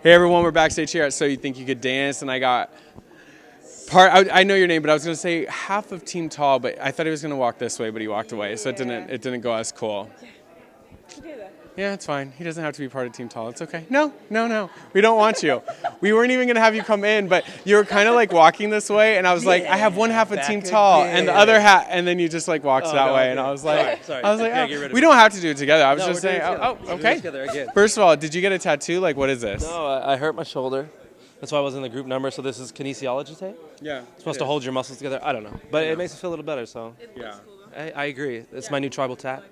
Hey everyone, we're backstage here at So You Think You Could Dance, and I got I know your name, but I was going to say half of Team Tall, but I thought he was going to walk this way, but he walked away, so it didn't go as cool. Okay, though. Yeah, it's fine. He doesn't have to be part of Team Tall. It's okay. No. We don't want you. We weren't even going to have you come in, but you were kind of like walking this way, and I was like, I have one half of Team Tall, and the other half, and then you just like walked that way, and I was like, Sorry. We don't have to do it together. I was just saying, okay. Together again. First of all, did you get a tattoo? Like, what is this? No, I hurt my shoulder. That's why I was in the group number. So this is kinesiology tape. Yeah. It's supposed to hold your muscles together. I don't know, but it makes it feel a little better. So Yeah. I agree. It's my new tribal tat.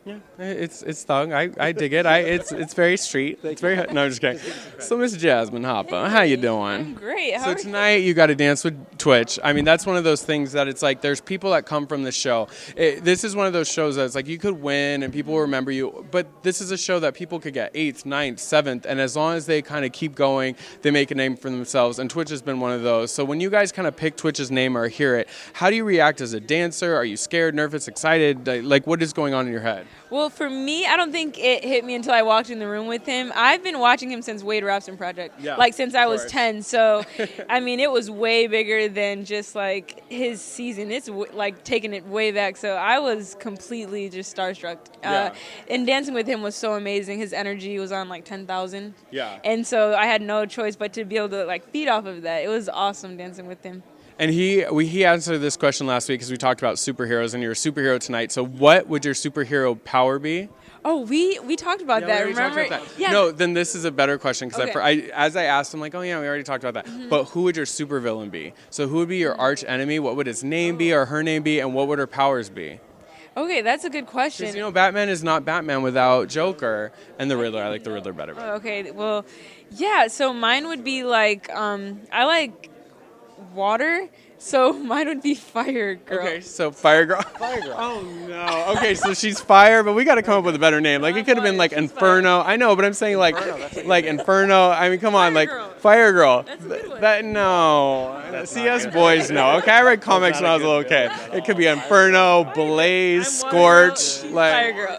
Yeah, it's thug. I dig it. It's very street. It's very. No, I'm just kidding. So Miss Jasmine Harper, how you doing? I'm great. So tonight you got to dance with Twitch. I mean, that's one of those things that it's like there's people that come from the show. This is one of those shows that's like you could win and people will remember you, but this is a show that people could get 8th, 9th, 7th, and as long as they kind of keep going, they make a name for themselves, and Twitch has been one of those. So when you guys kind of pick Twitch's name or hear it, how do you react as a dancer? Are you scared, nervous, excited? Like what is going on in your head? Well, for me, I don't think it hit me until I walked in the room with him. I've been watching him since Wade Robson Project, since I was 10. So, I mean, it was way bigger than just like his season. It's like taking it way back. So I was completely just starstruck. And dancing with him was so amazing. His energy was on like 10,000. Yeah. And so I had no choice but to be able to like feed off of that. It was awesome dancing with him. And he answered this question last week because we talked about superheroes, and you're a superhero tonight. So what would your superhero power be? Oh, we talked about that, remember? Yeah. No, then this is a better question because as I asked him, like, oh yeah, we already talked about that. Mm-hmm. But who would your supervillain be? So who would be your arch enemy? What would his name be or her name be? And what would her powers be? Okay, that's a good question. Because, Batman is not Batman without Joker and the Riddler. I like the Riddler better. Oh, okay, well, yeah, so mine would be like, I like water, so mine would be Fire Girl. Okay, so Fire Girl. Fire Girl. Oh, no. Okay, so she's fire, but we got to come up with a better name. Like, it could have been, like, Inferno. I know, but I'm saying, like Inferno. I mean, come on, like, Fire Girl. That's a good one. CS boys know. Okay, I read comics when I was a little kid. It could be Inferno, Blaze, Scorch. Like, Fire Girl.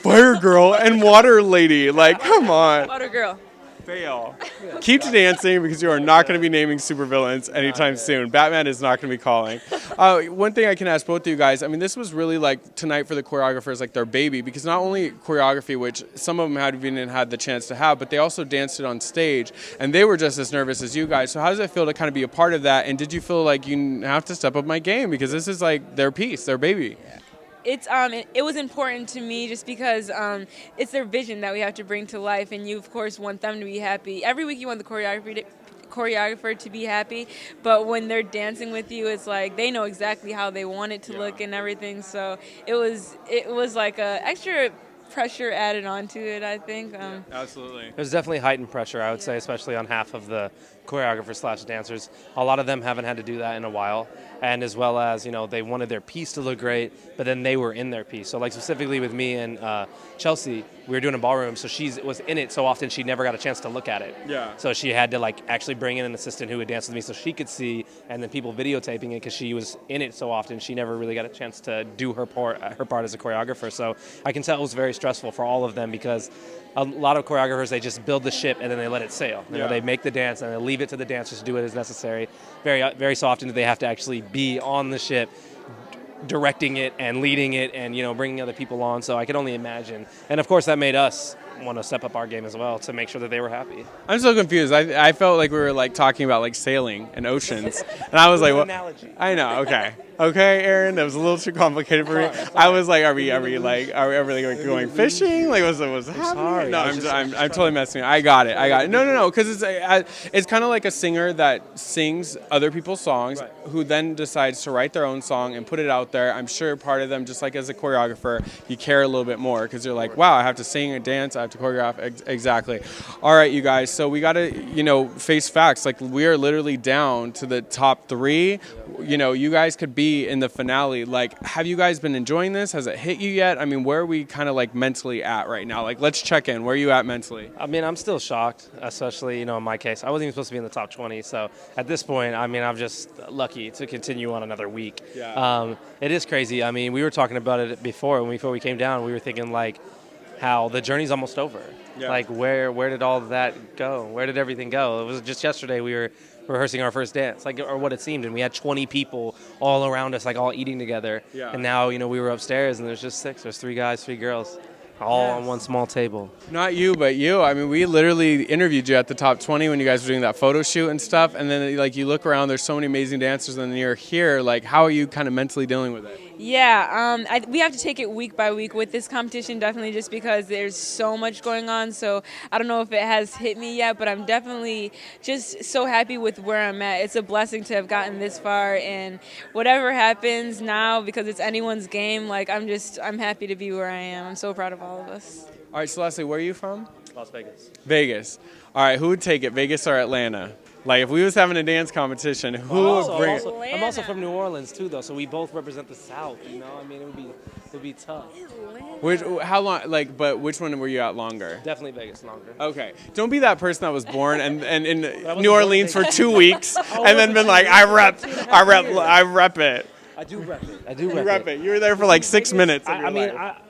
Fire Girl and Water Lady. Like, come on. Water Girl. Fail. Keep dancing because you are not going to be naming supervillains anytime soon. Batman is not going to be calling. One thing I can ask both of you guys, I mean, this was really like tonight for the choreographers, like their baby, because not only choreography, which some of them had the chance to have, but they also danced it on stage, and they were just as nervous as you guys. So how does it feel to kind of be a part of that? And did you feel like you have to step up my game because this is like their piece, their baby? It was important to me just because it's their vision that we have to bring to life, and you of course want them to be happy. Every week you want the choreographer to be happy, but when they're dancing with you, it's like they know exactly how they want it to look and everything. So it was like a extra pressure added onto it, I think. Absolutely. There's definitely heightened pressure, I would say, especially on half of the choreographers / dancers. A lot of them haven't had to do that in a while, and as well as, they wanted their piece to look great, but then they were in their piece. So like specifically with me and Chelsea, we were doing a ballroom, so she was in it so often she never got a chance to look at it. Yeah. So she had to like actually bring in an assistant who would dance with me so she could see, and then people videotaping it because she was in it so often she never really got a chance to do her part as a choreographer. So I can tell it was very stressful for all of them because a lot of choreographers, they just build the ship and then they let it sail. They make the dance and they leave it to the dancers to do it as necessary. Very, very so often do they have to actually be on the ship, directing it and leading it and, bringing other people on. So I could only imagine. And of course that made us want to step up our game as well to make sure that they were happy. I'm so confused. I felt like we were like talking about like sailing and oceans, and I was like, "What?" Analogy. I know. Okay, Aaron, that was a little too complicated for me. I was like, "Are we going fishing? Like, what's happening?" Sorry. No, I'm totally messing. I got it. No, because it's kind of like a singer that sings other people's songs, who then decides to write their own song and put it out there. I'm sure part of them, just like as a choreographer, you care a little bit more because you're like, wow, I have to sing and dance, I have to choreograph. Exactly. All right, you guys. So we got to, face facts. Like, we are literally down to the top 3. You guys could be in the finale. Like, have you guys been enjoying this? Has it hit you yet? I mean, where are we kind of like mentally at right now? Like, let's check in. Where are you at mentally? I mean, I'm still shocked, especially, in my case. I wasn't even supposed to be in the top 20. So at this point, I mean, I'm just lucky to continue on another week. Yeah. It is crazy. I mean, we were talking about it before we came down. We were thinking like how the journey's almost over. Yeah. Like, where did all of that go? Where did everything go? It was just yesterday we were rehearsing our first dance, like, or what it seemed, and we had 20 people all around us, like, all eating together. Yeah. And now, we were upstairs, and there's just 6. There's 3 guys, 3 girls, all on one small table. Not you, but you. I mean, we literally interviewed you at the top 20 when you guys were doing that photo shoot and stuff. And then, like, you look around, there's so many amazing dancers, and then you're here. Like, how are you kind of mentally dealing with it? Yeah, we have to take it week by week with this competition, definitely, just because there's so much going on. So I don't know if it has hit me yet, but I'm definitely just so happy with where I'm at. It's a blessing to have gotten this far, and whatever happens now, because it's anyone's game, like, I'm happy to be where I am. I'm so proud of all of us. All right, so Leslie, where are you from? Las Vegas. Vegas. All right, who would take it, Vegas or Atlanta? Like, if we was having a dance competition, who would bring it? I'm also from New Orleans too, though, so we both represent the South. I mean, it would be tough. How long? Like, but which one were you at longer? Definitely Vegas longer. Okay, don't be that person that was born and in New Orleans for 2 weeks and then been like, I rep it. I do rep it. You rep it. You were there for like 6 minutes.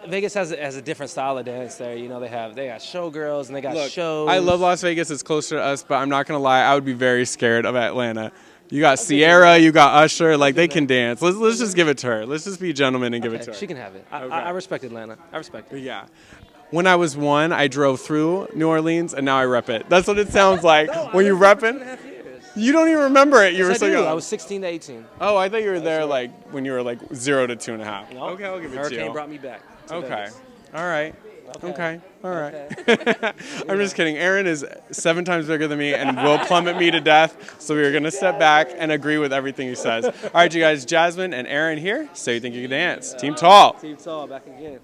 Vegas has a different style of dance there. They got showgirls and they got shows. I love Las Vegas. It's closer to us, but I'm not gonna lie. I would be very scared of Atlanta. You got Sierra, you got Usher. Like, they can dance. Let's just give it to her. Let's just be gentlemen and give it to her. She can have it. I respect Atlanta. I respect it. Yeah. When I was 1, I drove through New Orleans, and now I rep it. That's what it sounds like when you rep it. You don't even remember it. You were so young. I was 16 to 18. Oh, I thought you were there like when you were like 0 to 2.5. No. Okay, I'll give it to you. Hurricane brought me back. Okay. Vegas. All right. Okay. All right. I'm just kidding. Aaron is 7 times bigger than me and will plummet me to death. So we are going to step back and agree with everything he says. All right, you guys. Jasmine and Aaron here. So you think you can dance? Team Tall. Team Tall, back again.